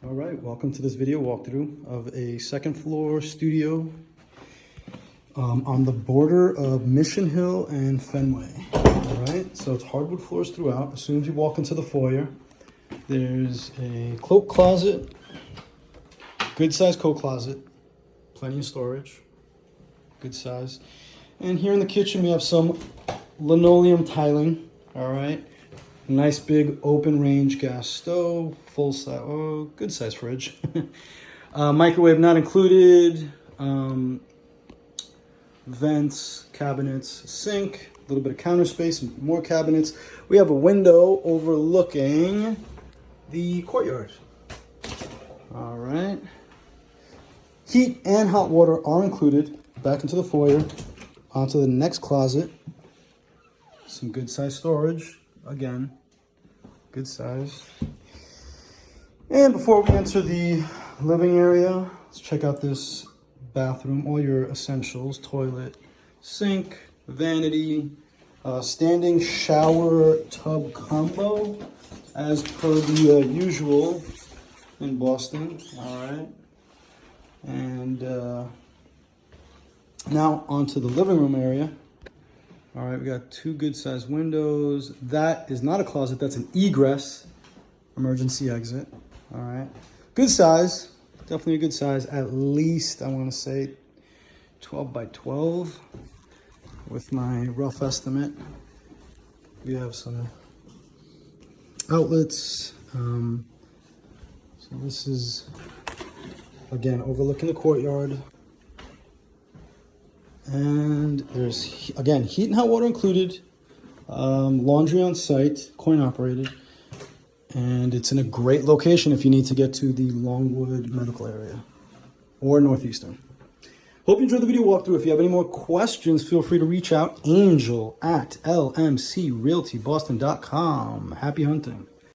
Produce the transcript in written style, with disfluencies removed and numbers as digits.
All right, welcome to this video walkthrough of a second floor studio on the border of Mission Hill and Fenway. All right, so it's hardwood floors throughout. As soon as you walk into the foyer, there's a cloak closet, good size coat closet, plenty of storage, good size. And here in the kitchen, we have some linoleum tiling, all right. Nice big open range gas stove, full size, good size fridge. Microwave not included. Vents, cabinets, sink, a little bit of counter space, and more cabinets. We have a window overlooking the courtyard. All right. Heat and hot water are included. Back into the foyer, onto the next closet. Some good size storage. Again, good size. And before we enter the living area, let's check out this bathroom. All your essentials: toilet, sink, vanity, standing shower tub combo, as per the usual in Boston. All right. And now onto the living room area. All right, we got two good sized windows. That is not a closet, that's an egress, emergency exit. All right, good size, definitely a good size. At least I want to say 12 by 12 with my rough estimate. We have some outlets. So this is, again, overlooking the courtyard. And there's, again, heat and hot water included, laundry on site, coin operated, and it's in a great location if you need to get to the Longwood medical area or Northeastern. Hope you enjoyed the video walkthrough. If you have any more questions, feel free to reach out. Angel at lmcrealtyboston.com. Happy hunting.